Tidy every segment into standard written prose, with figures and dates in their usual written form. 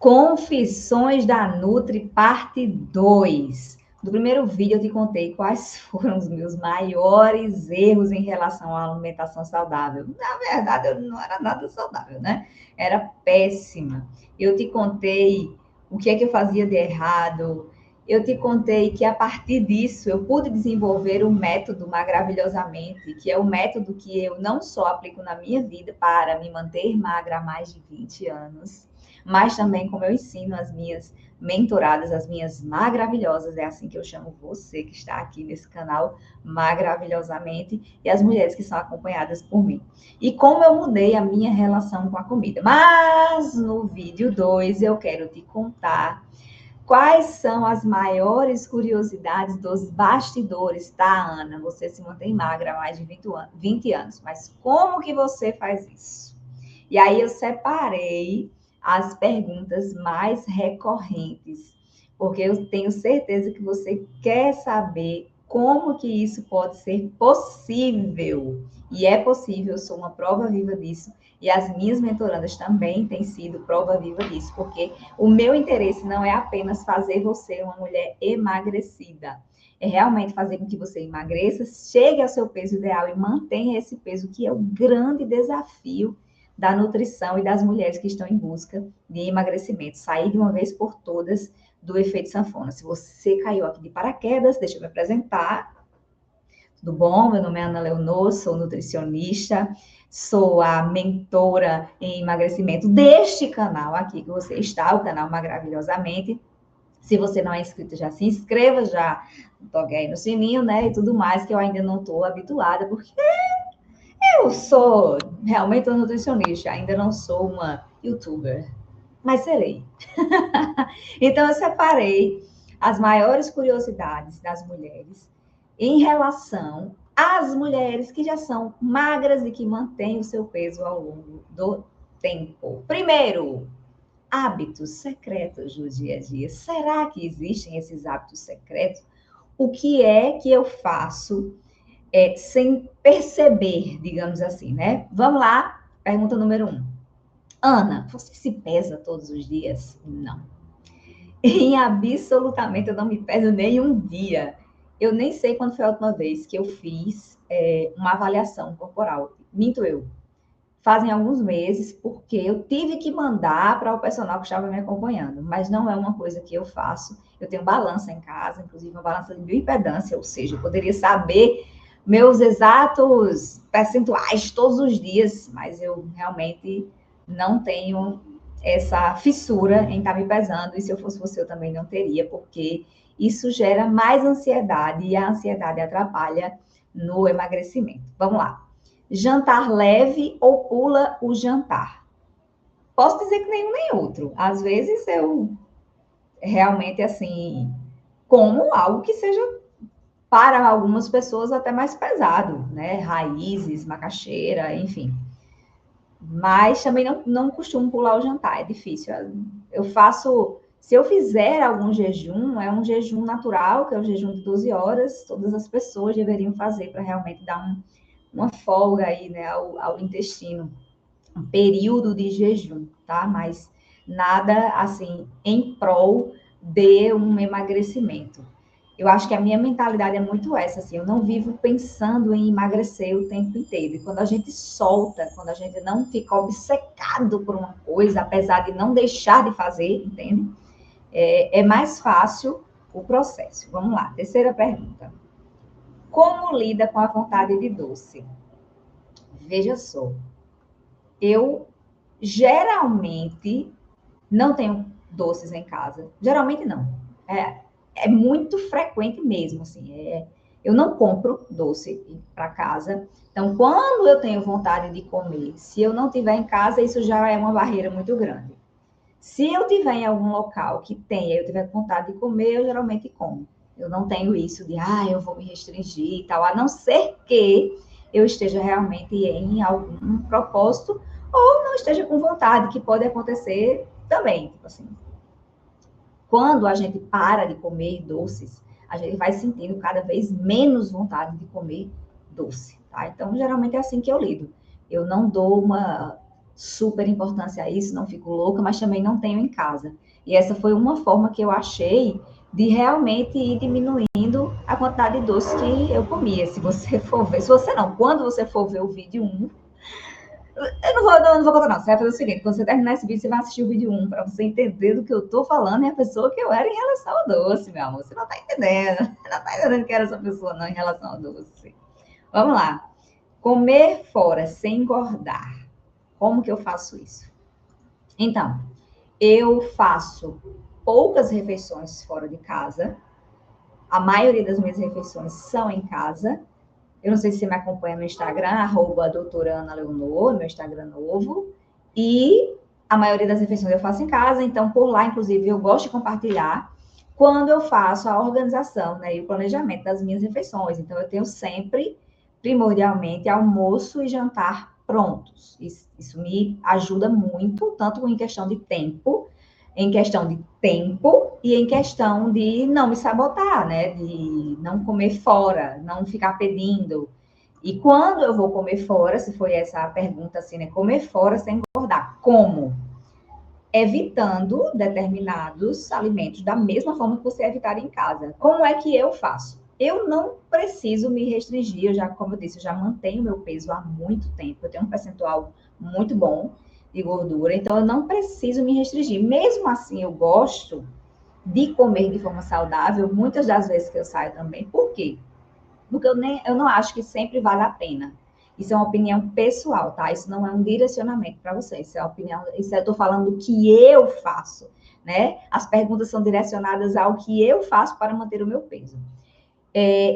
Confissões da Nutri, parte 2. No primeiro vídeo eu te contei quais foram os meus maiores erros em relação à alimentação saudável. Na verdade, eu não era nada saudável, né? Era péssima. Eu te contei o que é que eu fazia de errado. Eu te contei que a partir disso eu pude desenvolver o método Magravilhosamente, que é o método que eu não só aplico na minha vida para me manter magra há mais de 20 anos, mas também como eu ensino as minhas mentoradas, as minhas magravilhosas, é assim que eu chamo você que está aqui nesse canal, Magravilhosamente, e as mulheres que são acompanhadas por mim. E como eu mudei a minha relação com a comida. Mas no vídeo 2 eu quero te contar quais são as maiores curiosidades dos bastidores, tá, Ana? Você se mantém magra há mais de 20 anos, mas como que você faz isso? E aí eu separei as perguntas mais recorrentes, porque eu tenho certeza que você quer saber como que isso pode ser possível. E é possível, eu sou uma prova viva disso, e as minhas mentorandas também têm sido prova viva disso, porque o meu interesse não é apenas fazer você uma mulher emagrecida, é realmente fazer com que você emagreça, chegue ao seu peso ideal e mantenha esse peso, que é o grande desafio da nutrição e das mulheres que estão em busca de emagrecimento. Sair de uma vez por todas do efeito sanfona. Se você caiu aqui de paraquedas, deixa eu me apresentar. Tudo bom? Meu nome é Ana Leonor, sou nutricionista, sou a mentora em emagrecimento deste canal aqui que você está, o canal Magravilhosamente. Se você não é inscrito, já se inscreva, já toque aí no sininho, né? E tudo mais, que eu ainda não estou habituada, porque eu sou realmente uma nutricionista, ainda não sou uma youtuber, mas serei. Então, eu separei as maiores curiosidades das mulheres em relação às mulheres que já são magras e que mantêm o seu peso ao longo do tempo. Primeiro, hábitos secretos do dia a dia. Será que existem esses hábitos secretos? O que é que eu faço sem perceber, digamos assim, né? Vamos lá, pergunta número 1. Ana, você se pesa todos os dias? Não. Em absolutamente, eu não me peso nem um dia. Eu nem sei quando foi a última vez que eu fiz uma avaliação corporal. Minto eu. Fazem alguns meses, porque eu tive que mandar para o personal que estava me acompanhando, mas não é uma coisa que eu faço. Eu tenho balança em casa, inclusive uma balança de bioimpedância, ou seja, eu poderia saber meus exatos percentuais todos os dias, mas eu realmente não tenho essa fissura em estar me pesando, e se eu fosse você, eu também não teria, porque isso gera mais ansiedade, e a ansiedade atrapalha no emagrecimento. Vamos lá. Jantar leve ou pula o jantar? Posso dizer que nenhum nem outro. Às vezes eu realmente, assim, como algo que seja para algumas pessoas até mais pesado, né? Raízes, macaxeira, enfim. Mas também não costumo pular o jantar, é difícil. Eu faço, se eu fizer algum jejum, é um jejum natural, que é o jejum de 12 horas, todas as pessoas deveriam fazer para realmente dar uma folga aí, né, ao intestino, um período de jejum, tá? Mas nada assim em prol de um emagrecimento. Eu acho que a minha mentalidade é muito essa, assim, eu não vivo pensando em emagrecer o tempo inteiro. E quando a gente solta, quando a gente não fica obcecado por uma coisa, apesar de não deixar de fazer, entende? É mais fácil o processo. Vamos lá, terceira pergunta. Como lida com a vontade de doce? Veja só, eu geralmente não tenho doces em casa. Geralmente não. É muito frequente mesmo, assim. Eu não compro doce para casa. Então, quando eu tenho vontade de comer, se eu não tiver em casa, isso já é uma barreira muito grande. Se eu tiver em algum local que tenha, eu tiver vontade de comer, eu geralmente como. Eu não tenho isso de, eu vou me restringir e tal, a não ser que eu esteja realmente em algum propósito ou não esteja com vontade, que pode acontecer também. Tipo assim, quando a gente para de comer doces, a gente vai sentindo cada vez menos vontade de comer doce, tá? Então, geralmente é assim que eu lido. Eu não dou uma super importância a isso, não fico louca, mas também não tenho em casa. E essa foi uma forma que eu achei de realmente ir diminuindo a quantidade de doce que eu comia. Se você for ver, se você não, quando você for ver o vídeo 1, eu não vou contar não, você vai fazer o seguinte, quando você terminar esse vídeo, você vai assistir o vídeo 1 para você entender do que eu tô falando e a pessoa que eu era em relação ao doce, meu amor. Você não tá entendendo, você não tá entendendo que era essa pessoa não em relação ao doce. Vamos lá. Comer fora sem engordar. Como que eu faço isso? Então, eu faço poucas refeições fora de casa. A maioria das minhas refeições são em casa. Eu não sei se você me acompanha no Instagram, doutora Ana Leonor, meu Instagram novo. E a maioria das refeições eu faço em casa, então por lá, inclusive, eu gosto de compartilhar quando eu faço a organização, né, e o planejamento das minhas refeições. Então eu tenho sempre, primordialmente, almoço e jantar prontos. Isso me ajuda muito, tanto em questão de tempo e em questão de não me sabotar, né? De não comer fora, não ficar pedindo. E quando eu vou comer fora, se foi essa a pergunta assim, né? Comer fora sem engordar. Como? Evitando determinados alimentos da mesma forma que você evitar em casa. Como é que eu faço? Eu não preciso me restringir, eu já, como eu disse, eu já mantenho meu peso há muito tempo, eu tenho um percentual muito bom de gordura, então eu não preciso me restringir. Mesmo assim, eu gosto de comer de forma saudável, muitas das vezes que eu saio também. Por quê? Porque eu não acho que sempre vale a pena. Isso é uma opinião pessoal, tá? Isso não é um direcionamento para você. Isso é uma opinião, isso eu estou falando do que eu faço, né? As perguntas são direcionadas ao que eu faço para manter o meu peso.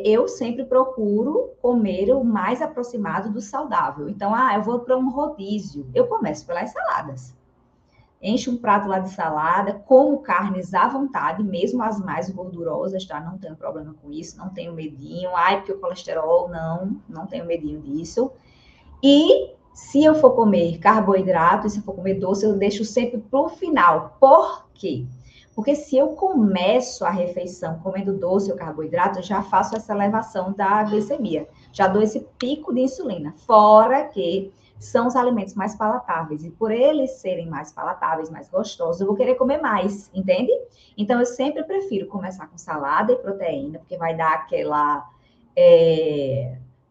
Eu sempre procuro comer o mais aproximado do saudável. Então, eu vou para um rodízio. Eu começo pelas saladas. Enche um prato lá de salada, como carnes à vontade, mesmo as mais gordurosas, tá? Não tenho problema com isso, não tenho medinho. Porque o colesterol, não tenho medinho disso. E se eu for comer carboidrato, e se eu for comer doce, eu deixo sempre para o final. Por quê? Porque se eu começo a refeição comendo doce ou carboidrato, eu já faço essa elevação da glicemia. Já dou esse pico de insulina. Fora que são os alimentos mais palatáveis. E por eles serem mais palatáveis, mais gostosos, eu vou querer comer mais, entende? Então, eu sempre prefiro começar com salada e proteína, porque vai dar aquela...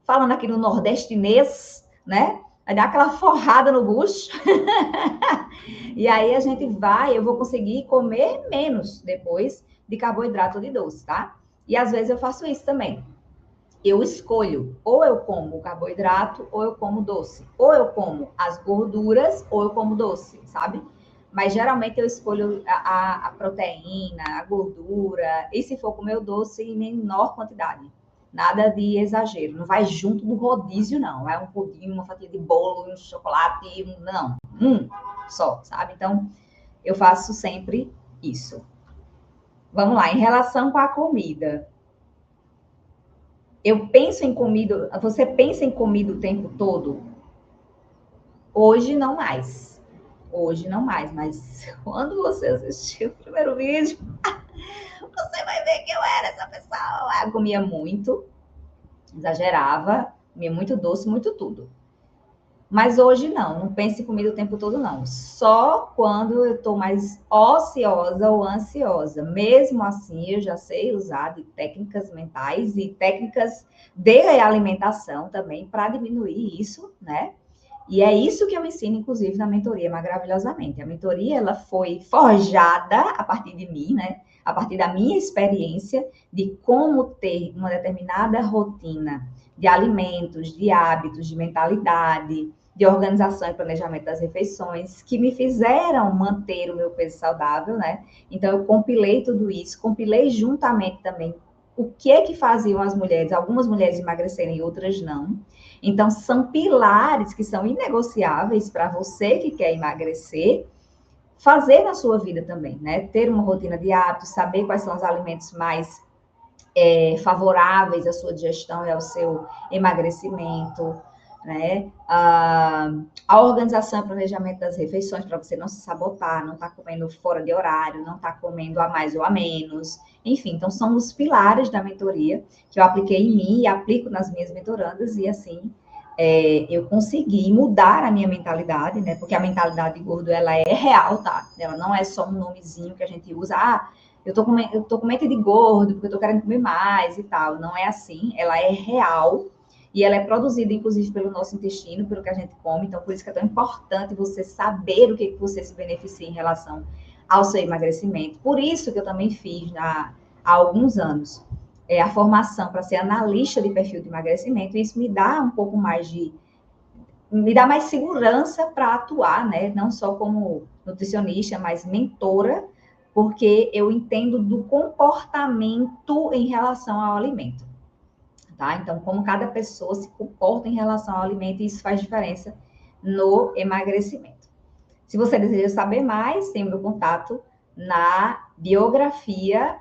falando aqui no nordestinês, né? Vai dar aquela forrada no bucho. E aí a gente eu vou conseguir comer menos depois de carboidrato ou de doce, tá? E às vezes eu faço isso também. Eu escolho, ou eu como carboidrato, ou eu como doce. Ou eu como as gorduras, ou eu como doce, sabe? Mas geralmente eu escolho a proteína, a gordura, e se for comer o doce, em menor quantidade. Nada de exagero. Não vai junto do rodízio, não. Vai um pudim, uma fatia de bolo, um chocolate, não. Só, sabe? Então, eu faço sempre isso. Vamos lá, em relação com a comida. Eu penso em comida, você pensa em comida o tempo todo? Hoje não mais. Hoje não mais, mas quando você assistir o primeiro vídeo, você vai ver que eu era essa pessoa. Eu comia muito, exagerava, comia muito doce, muito tudo. Mas hoje não penso em comida o tempo todo, não. Só quando eu estou mais ociosa ou ansiosa. Mesmo assim, eu já sei usar de técnicas mentais e técnicas de alimentação também para diminuir isso, né? E é isso que eu ensino, inclusive, na mentoria Maravilhosamente. A mentoria, ela foi forjada a partir de mim, né? A partir da minha experiência de como ter uma determinada rotina de alimentos, de hábitos, de mentalidade, de organização e planejamento das refeições, que me fizeram manter o meu peso saudável, né? Então, eu compilei tudo isso, compilei juntamente também o que é que faziam as mulheres, algumas mulheres emagrecerem e outras não. Então, são pilares que são inegociáveis para você que quer emagrecer, fazer na sua vida também, né? Ter uma rotina de hábitos, saber quais são os alimentos mais favoráveis à sua digestão e ao seu emagrecimento, né? A organização e planejamento das refeições para você não se sabotar, não estar comendo fora de horário, não estar comendo a mais ou a menos. Enfim, então são os pilares da mentoria que eu apliquei em mim e aplico nas minhas mentorandas e assim eu consegui mudar a minha mentalidade, né? Porque a mentalidade de gordo, ela é real, tá? Ela não é só um nomezinho que a gente usa, eu tô com mente de gordo, porque eu tô querendo comer mais e tal. Não é assim, ela é real. E ela é produzida, inclusive, pelo nosso intestino, pelo que a gente come. Então, por isso que é tão importante você saber o que você se beneficia em relação ao seu emagrecimento. Por isso que eu também fiz há alguns anos a formação para ser analista de perfil de emagrecimento. E isso me dá um pouco mais me dá mais segurança para atuar, né? Não só como nutricionista, mas mentora, porque eu entendo do comportamento em relação ao alimento. Tá? Então, como cada pessoa se comporta em relação ao alimento, isso faz diferença no emagrecimento. Se você deseja saber mais, tem o meu contato na biografia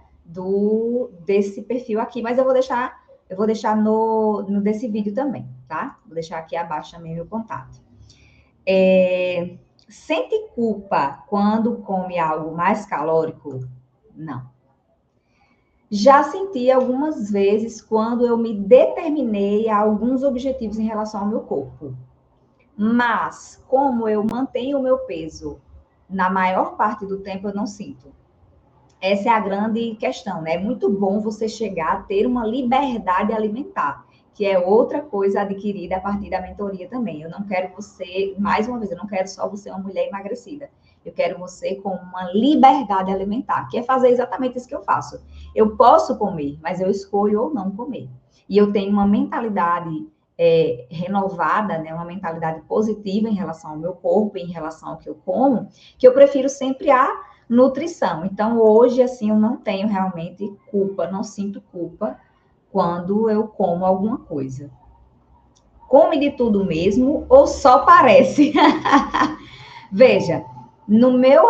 desse perfil aqui, mas eu vou deixar no desse vídeo também, tá? Vou deixar aqui abaixo também meu contato. Sente culpa quando come algo mais calórico? Não. Já senti algumas vezes quando eu me determinei a alguns objetivos em relação ao meu corpo. Mas, como eu mantenho o meu peso na maior parte do tempo, eu não sinto. Essa é a grande questão, né? É muito bom você chegar a ter uma liberdade alimentar, que é outra coisa adquirida a partir da mentoria também. Eu não quero você, mais uma vez, eu não quero só você uma mulher emagrecida. Eu quero você com uma liberdade alimentar, que é fazer exatamente isso que eu faço. Eu posso comer, mas eu escolho ou não comer. E eu tenho uma mentalidade renovada, né, uma mentalidade positiva em relação ao meu corpo, em relação ao que eu como, que eu prefiro sempre a nutrição. Então, hoje, assim, eu não tenho realmente culpa, não sinto culpa quando eu como alguma coisa. Come de tudo mesmo ou só parece? Veja, no meu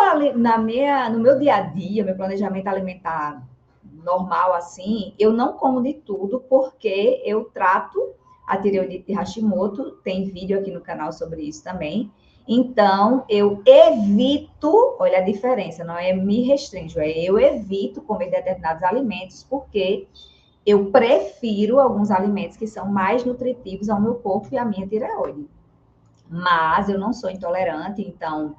dia a dia, meu planejamento alimentar normal assim, eu não como de tudo porque eu trato a tireoidite de Hashimoto, tem vídeo aqui no canal sobre isso também. Então, eu evito, olha a diferença, não é me restringo, eu evito comer determinados alimentos porque eu prefiro alguns alimentos que são mais nutritivos ao meu corpo e à minha tireoide. Mas eu não sou intolerante, então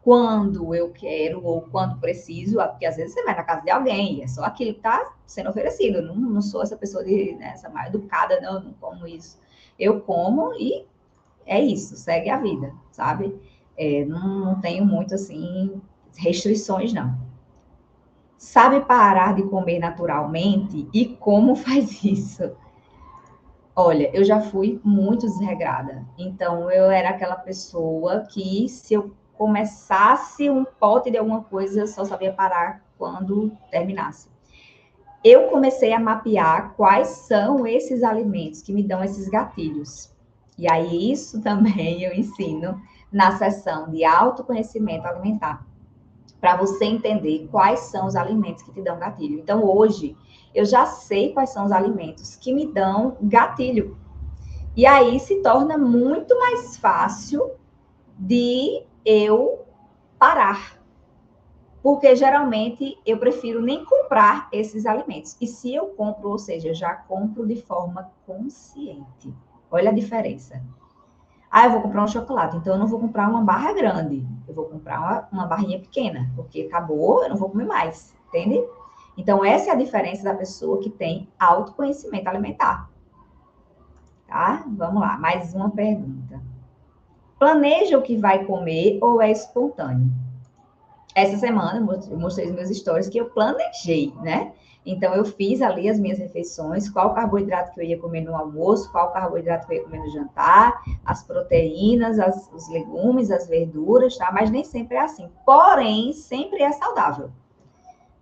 quando eu quero ou quando preciso, porque às vezes você vai na casa de alguém e é só aquilo que está sendo oferecido. Eu não sou essa pessoa essa mais educada, não como isso. Eu como e é isso, segue a vida, sabe? Não tenho muito assim restrições, não. Sabe parar de comer naturalmente e como faz isso? Olha, eu já fui muito desregrada. Então, eu era aquela pessoa que, se eu começasse um pote de alguma coisa, eu só sabia parar quando terminasse. Eu comecei a mapear quais são esses alimentos que me dão esses gatilhos. E aí, isso também eu ensino na sessão de autoconhecimento alimentar, para você entender quais são os alimentos que te dão gatilho. Então, hoje, eu já sei quais são os alimentos que me dão gatilho. E aí se torna muito mais fácil de eu parar. Porque geralmente eu prefiro nem comprar esses alimentos. E se eu compro, ou seja, já compro de forma consciente. Olha a diferença. Eu vou comprar um chocolate, então eu não vou comprar uma barra grande. Eu vou comprar uma barrinha pequena, porque acabou, eu não vou comer mais. Entende? Então, essa é a diferença da pessoa que tem autoconhecimento alimentar. Tá? Vamos lá, mais uma pergunta. Planeja o que vai comer ou é espontâneo? Essa semana eu mostrei nos meus stories que eu planejei, né? Então, eu fiz ali as minhas refeições, qual carboidrato que eu ia comer no almoço, qual carboidrato que eu ia comer no jantar, as proteínas, os legumes, as verduras, tá? Mas nem sempre é assim. Porém, sempre é saudável,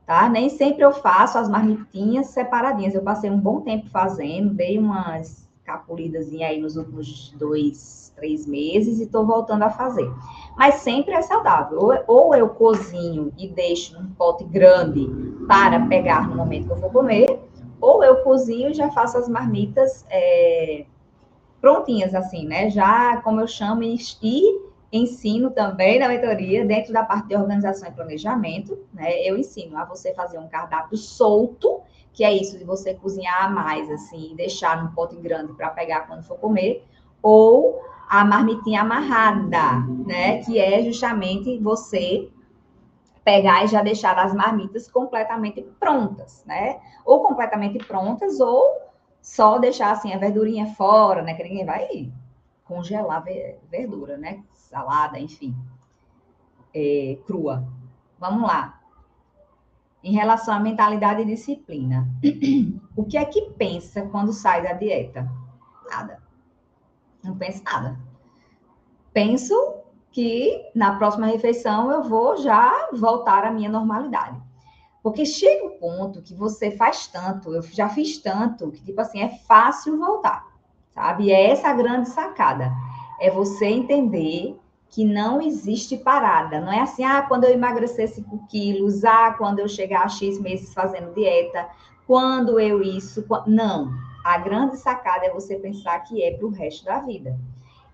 tá? Nem sempre eu faço as marmitinhas separadinhas. Eu passei um bom tempo fazendo, dei umas capulidas aí nos últimos 2, 3 meses e estou voltando a fazer. Mas sempre é saudável. Ou eu cozinho e deixo num pote grande para pegar no momento que eu for comer, ou eu cozinho e já faço as marmitas prontinhas, assim, né? Já, como eu chamo, e ensino também na mentoria, dentro da parte de organização e planejamento, né? Eu ensino a você fazer um cardápio solto, que é isso de você cozinhar mais, assim, deixar num pote grande para pegar quando for comer, ou a marmitinha amarrada, né? Que é justamente você pegar e já deixar as marmitas completamente prontas, né? Ou completamente prontas, ou só deixar assim a verdurinha fora, né? Que ninguém vai congelar verdura, né? Salada, enfim, crua. Vamos lá. Em relação à mentalidade e disciplina. O que é que pensa quando sai da dieta? Nada. Não pensa nada. Penso que na próxima refeição eu vou já voltar à minha normalidade. Porque chega um ponto que você faz tanto, eu já fiz tanto, que tipo assim, é fácil voltar, sabe? E é essa a grande sacada. É você entender que não existe parada. Não é assim, quando eu emagrecer 5 quilos, quando eu chegar a X meses fazendo dieta, quando eu isso. Não. A grande sacada é você pensar que é para o resto da vida.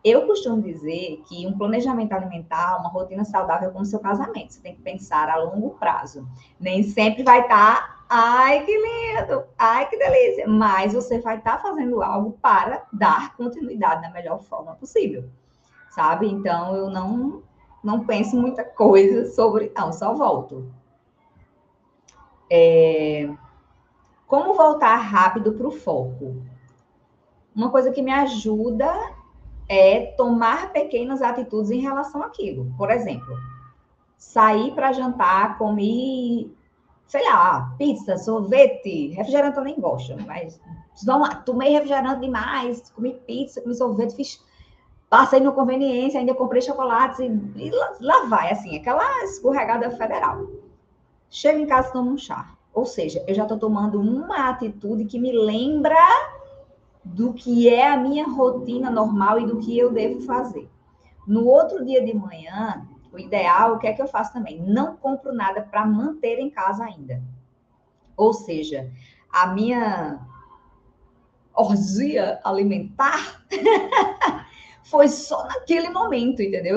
Eu costumo dizer que um planejamento alimentar, uma rotina saudável é como seu casamento. Você tem que pensar a longo prazo. Nem sempre vai estar, ai que lindo, ai que delícia, mas você vai estar fazendo algo para dar continuidade da melhor forma possível, sabe? Então eu não penso muita coisa sobre, não, só volto. Como voltar rápido para o foco? Uma coisa que me ajuda é tomar pequenas atitudes em relação àquilo. Por exemplo, saí para jantar, comi, sei lá, pizza, sorvete, refrigerante eu nem gosto, mas vamos lá, tomei refrigerante demais, comi pizza, comi sorvete, passei no conveniência, ainda comprei chocolates e lá vai, assim, aquela escorregada federal. Chego em casa e tomo um chá. Ou seja, eu já estou tomando uma atitude que me lembra do que é a minha rotina normal e do que eu devo fazer. No outro dia de manhã, o ideal, o que é que eu faço também? Não compro nada para manter em casa ainda. Ou seja, a minha orgia alimentar foi só naquele momento, entendeu?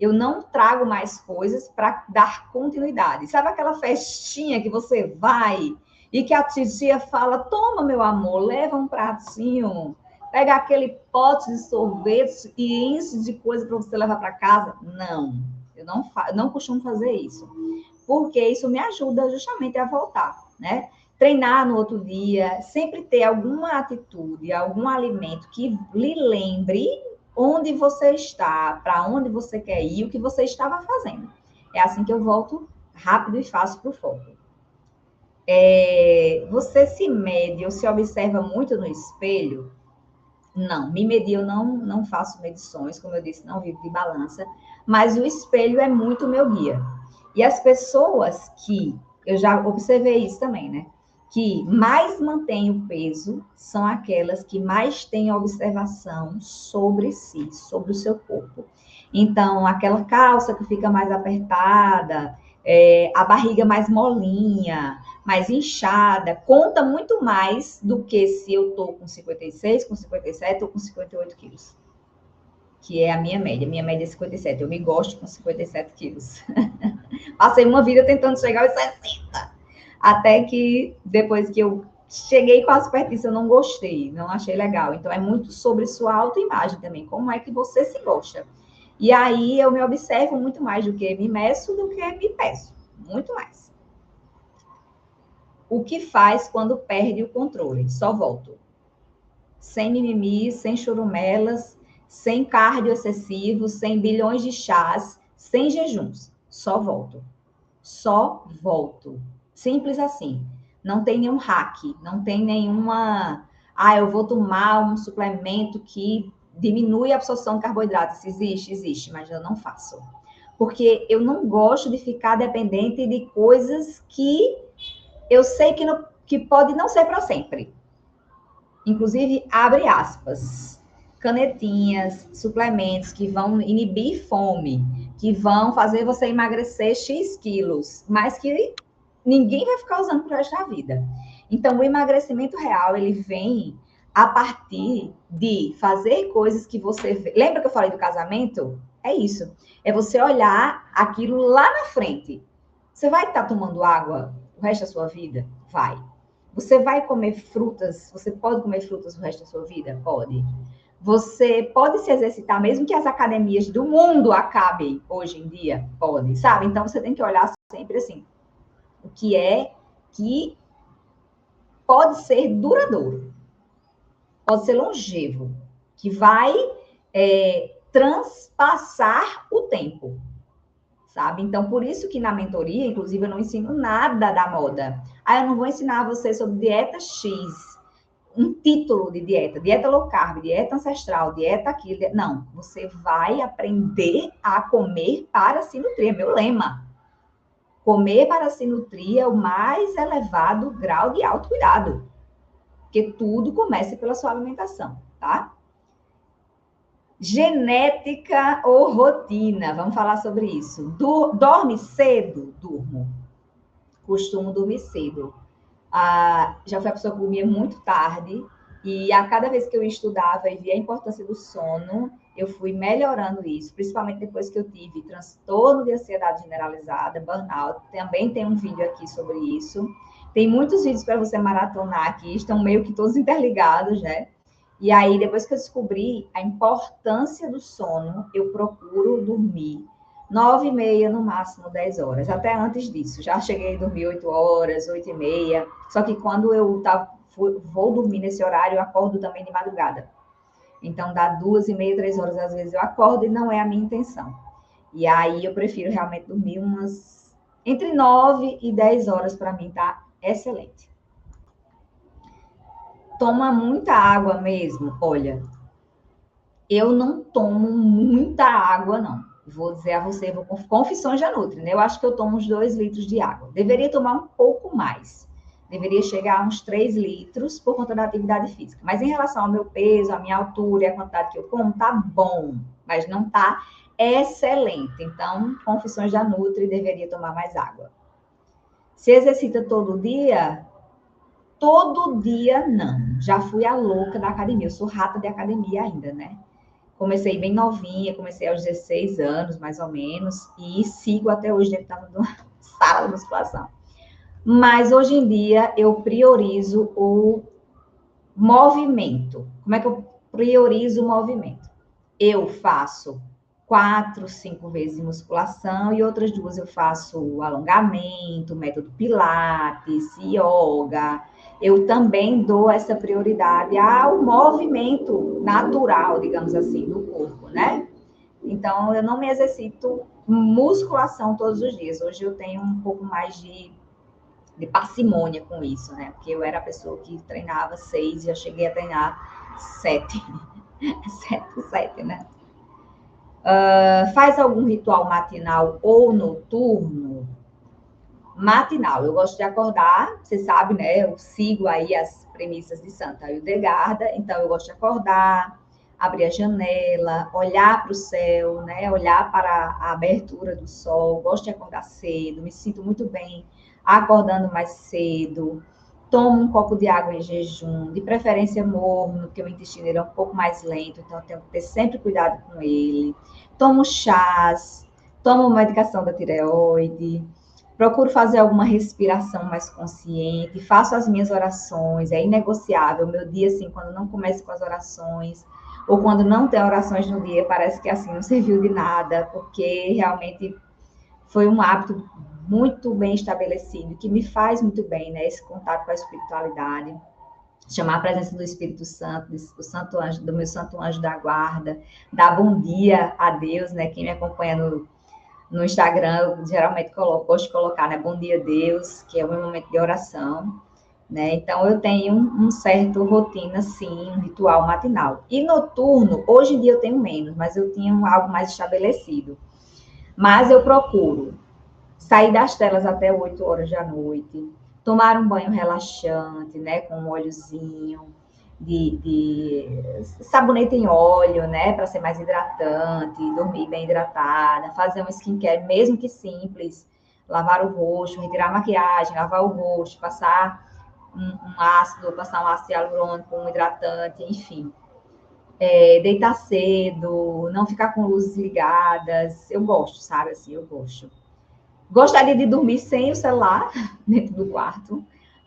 Eu não trago mais coisas para dar continuidade. Sabe aquela festinha que você vai e que a titia fala: toma, meu amor, leva um pratinho, pega aquele pote de sorvete e enche de coisa para você levar para casa? Não, eu não costumo fazer isso, porque isso me ajuda justamente a voltar, né? Treinar no outro dia, sempre ter alguma atitude, algum alimento que lhe lembre onde você está, para onde você quer ir, o que você estava fazendo. É assim que eu volto rápido e fácil para o foco. Você se mede ou se observa muito no espelho? Não, me medir eu não faço medições, como eu disse, não vivo de balança, mas o espelho é muito meu guia. E as pessoas que, eu já observei isso também, né? Que mais mantêm o peso são aquelas que mais têm observação sobre si, sobre o seu corpo. Então, aquela calça que fica mais apertada, a barriga mais molinha, mais inchada, conta muito mais do que se eu tô com 56, com 57 ou com 58 quilos. Que é a minha média. Minha média é 57. Eu me gosto com 57 quilos. Passei uma vida tentando chegar aos 60. Até que depois que eu cheguei com a superfície, eu não gostei, não achei legal. Então é muito sobre sua autoimagem também. Como é que você se gosta? E aí eu me observo muito mais do que me meço do que me peço. Muito mais. O que faz quando perde o controle? Só volto. Sem mimimi, sem churumelas, sem cardio excessivo, sem bilhões de chás, sem jejuns. Só volto. Só volto. Simples assim. Não tem nenhum hack, não tem nenhuma. Eu vou tomar um suplemento que diminui a absorção de carboidratos. Existe, existe, mas eu não faço. Porque eu não gosto de ficar dependente de coisas que eu sei que pode não ser para sempre. Inclusive, abre aspas, canetinhas, suplementos que vão inibir fome, que vão fazer você emagrecer X quilos, mas que ninguém vai ficar usando para o resto da vida. Então, o emagrecimento real, ele vem a partir de fazer coisas que você vê. Lembra que eu falei do casamento? É isso. É você olhar aquilo lá na frente. Você vai estar tomando água o resto da sua vida? Vai. Você vai comer frutas? Você pode comer frutas o resto da sua vida? Pode. Você pode se exercitar, mesmo que as academias do mundo acabem hoje em dia? Pode, sabe? Então, você tem que olhar sempre assim, o que é que pode ser duradouro, pode ser longevo, que vai transpassar o tempo, sabe? Então, por isso que na mentoria, inclusive, eu não ensino nada da moda. Eu não vou ensinar você sobre dieta X, um título de dieta, dieta low carb, dieta ancestral, dieta aquilo. Não, você vai aprender a comer para se nutrir, é meu lema. Comer para se nutrir é o mais elevado grau de autocuidado, porque tudo começa pela sua alimentação, tá? Genética ou rotina? Vamos falar sobre isso. Dorme cedo? Durmo. Costumo dormir cedo. Já fui a pessoa que dormia muito tarde, e a cada vez que eu estudava e via a importância do sono, eu fui melhorando isso, principalmente depois que eu tive transtorno de ansiedade generalizada, burnout. Também tem um vídeo aqui sobre isso. Tem muitos vídeos para você maratonar aqui, estão meio que todos interligados, né? E aí, depois que eu descobri a importância do sono, eu procuro dormir 9h30, no máximo 10 horas. Até antes disso, já cheguei a dormir 8 horas, 8h30. Só que quando eu vou dormir nesse horário, eu acordo também de madrugada. Então, dá 2h30, 3 horas, às vezes eu acordo e não é a minha intenção. E aí, eu prefiro realmente dormir entre 9 e 10 horas, para mim tá excelente. Toma muita água mesmo? Olha, eu não tomo muita água, não. Vou dizer a você, vou com confissões da Nutri, né? Eu acho que eu tomo uns 2 litros de água. Deveria tomar um pouco mais. Deveria chegar a uns 3 litros por conta da atividade física. Mas em relação ao meu peso, à minha altura e à quantidade que eu como, tá bom. Mas não tá excelente. Então, confissões da Nutri, deveria tomar mais água. Se exercita todo dia? Todo dia, não. Já fui a louca da academia. Eu sou rata de academia ainda, né? Comecei bem novinha, comecei aos 16 anos, mais ou menos, e sigo até hoje dentro da sala de musculação. Mas hoje em dia eu priorizo o movimento. Como é que eu priorizo o movimento? Eu faço 4, 5 vezes musculação e outras 2 eu faço alongamento, método Pilates, yoga. Eu também dou essa prioridade ao movimento natural, digamos assim, do corpo, né? Então, eu não me exercito musculação todos os dias. Hoje eu tenho um pouco mais de parcimônia com isso, né? Porque eu era a pessoa que treinava 6 e já cheguei a treinar 7. 7, né? Faz algum ritual matinal ou noturno? Matinal, eu gosto de acordar, você sabe, né? Eu sigo aí as premissas de Santa Hildegarda, então eu gosto de acordar, abrir a janela, olhar para o céu, né? Olhar para a abertura do sol, gosto de acordar cedo, me sinto muito bem acordando mais cedo. Tomo um copo de água em jejum, de preferência morno, porque o intestino é um pouco mais lento, então eu tenho que ter sempre cuidado com ele. Tomo chás, tomo medicação da tireoide, procuro fazer alguma respiração mais consciente, faço as minhas orações, é inegociável. Meu dia, assim, quando não começo com as orações, ou quando não tem orações no dia, parece que, assim, não serviu de nada, porque realmente foi um hábito muito bem estabelecido, que me faz muito bem, né? Esse contato com a espiritualidade, chamar a presença do Espírito Santo, do santo anjo, do meu santo anjo da guarda, dar bom dia a Deus, né? Quem me acompanha no Instagram, eu geralmente gosto de colocar, né? Bom dia, Deus, que é o meu momento de oração, né? Então, eu tenho um certo rotina, sim, um ritual matinal. E noturno, hoje em dia eu tenho menos, mas eu tinha algo mais estabelecido. Mas eu procuro sair das telas até 8 horas da noite, tomar um banho relaxante, né, com um óleozinho de sabonete em óleo, né, para ser mais hidratante, dormir bem hidratada, fazer um skincare, mesmo que simples, lavar o rosto, retirar a maquiagem, lavar o rosto, passar um ácido, passar um ácido hialurônico, um hidratante, enfim. Deitar cedo, não ficar com luzes ligadas, eu gosto, sabe, assim, eu gosto. Gostaria de dormir sem o celular dentro do quarto,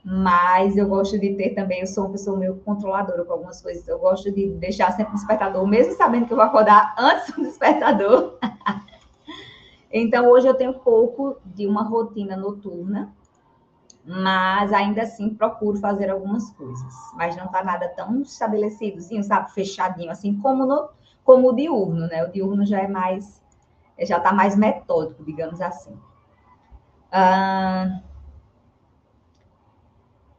Mas eu gosto de ter também, eu sou uma pessoa meio controladora com algumas coisas. Eu gosto de deixar sempre o despertador, mesmo sabendo que eu vou acordar antes do despertador. Então, hoje eu tenho pouco de uma rotina noturna, mas ainda assim procuro fazer algumas coisas. Mas não está nada tão estabelecidozinho, sabe? Fechadinho, assim como o diurno, né? O diurno já é mais, já está mais metódico, digamos assim.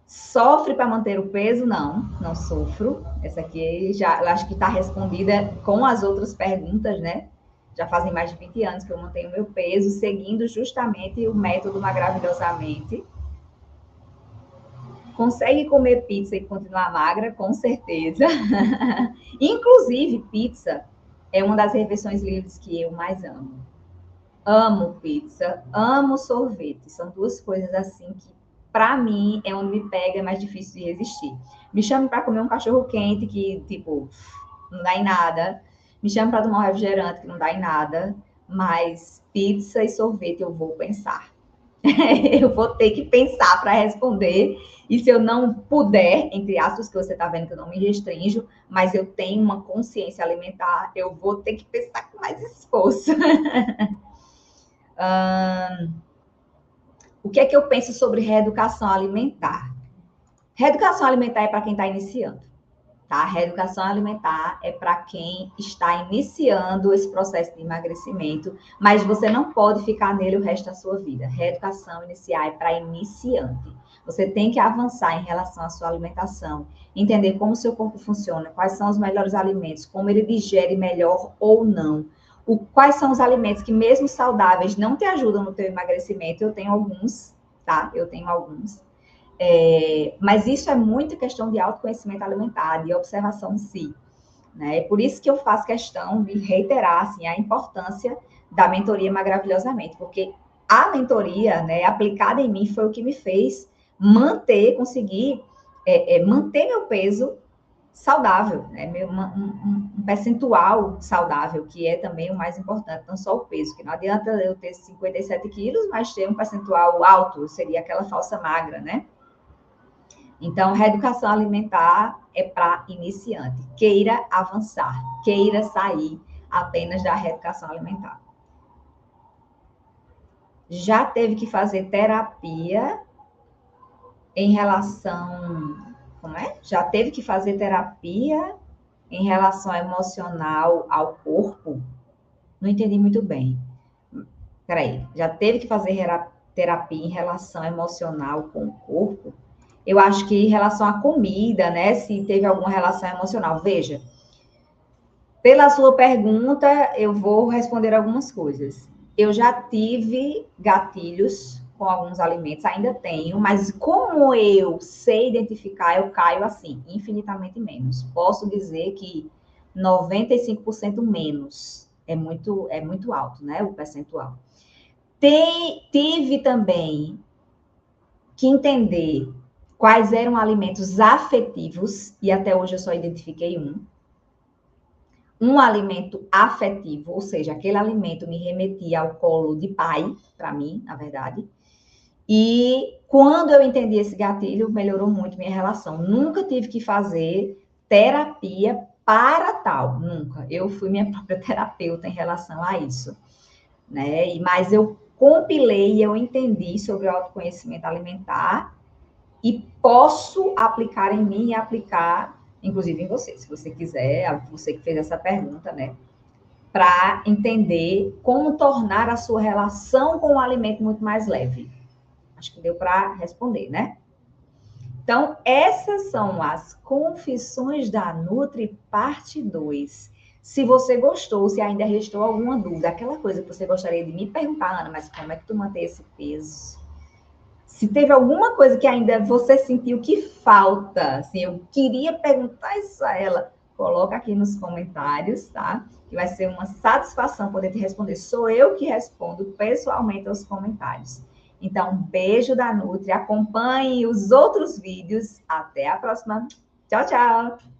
Sofre para manter o peso? Não sofro. Essa aqui já, eu acho que está respondida com as outras perguntas, né? Já fazem mais de 20 anos que eu mantenho meu peso, seguindo justamente o método Maravilhosamente. Consegue comer pizza e continuar magra? Com certeza. Inclusive, pizza é uma das refeições livres que eu mais amo. Amo pizza, amo sorvete. São duas coisas assim que, para mim, é onde me pega, é mais difícil de resistir. Me chame para comer um cachorro quente que, tipo, não dá em nada. Me chame para tomar um refrigerante que não dá em nada. Mas pizza e sorvete eu vou pensar. Eu vou ter que pensar para responder. E se eu não puder, entre aspas, que você está vendo que eu não me restrinjo, mas eu tenho uma consciência alimentar, eu vou ter que pensar com mais esforço. O que é que eu penso sobre reeducação alimentar? Reeducação alimentar é para quem está iniciando, tá? Reeducação alimentar é para quem está iniciando esse processo de emagrecimento, mas você não pode ficar nele o resto da sua vida. Reeducação inicial é para iniciante. Você tem que avançar em relação à sua alimentação, entender como o seu corpo funciona, quais são os melhores alimentos, como ele digere melhor ou não. Quais são os alimentos que, mesmo saudáveis, não te ajudam no teu emagrecimento. Eu tenho alguns, tá? Eu tenho alguns. Mas isso é muito questão de autoconhecimento alimentar, de observação em si. Né? É por isso que eu faço questão de reiterar assim, a importância da mentoria Maravilhosamente, porque a mentoria, né, aplicada em mim foi o que me fez conseguir manter meu peso saudável, né? Um percentual saudável, que é também o mais importante, não só o peso, que não adianta eu ter 57 quilos, mas ter um percentual alto, seria aquela falsa magra, né? Então, reeducação alimentar é para iniciante. Queira avançar, queira sair apenas da reeducação alimentar. Já teve que fazer terapia em relação... Como é? Já teve que fazer terapia em relação emocional ao corpo? Não entendi muito bem. Peraí, já teve que fazer terapia em relação emocional com o corpo? Eu acho que em relação à comida, né? Se teve alguma relação emocional. Veja, pela sua pergunta, eu vou responder algumas coisas. Eu já tive gatilhos com alguns alimentos, ainda tenho, mas como eu sei identificar, eu caio assim, infinitamente menos. Posso dizer que 95% menos. É muito alto, né? O percentual. Tive também que entender quais eram alimentos afetivos, e até hoje eu só identifiquei um alimento afetivo, ou seja, aquele alimento me remetia ao colo de pai, para mim, na verdade. E quando eu entendi esse gatilho, melhorou muito minha relação. Nunca tive que fazer terapia para tal, nunca. Eu fui minha própria terapeuta em relação a isso, né? Mas eu compilei, eu entendi sobre o autoconhecimento alimentar e posso aplicar em mim e aplicar, inclusive, em você, se você quiser, você que fez essa pergunta, né? Para entender como tornar a sua relação com o alimento muito mais leve. Acho que deu para responder, né? Então, essas são as confissões da Nutri, parte 2. Se você gostou, se ainda restou alguma dúvida, aquela coisa que você gostaria de me perguntar, Ana, mas como é que tu mantém esse peso? Se teve alguma coisa que ainda você sentiu que falta, assim, eu queria perguntar isso a ela, coloca aqui nos comentários, tá? Que vai ser uma satisfação poder te responder. Sou eu que respondo pessoalmente aos comentários. Então, um beijo da Nutri, acompanhe os outros vídeos. Até a próxima. Tchau, tchau!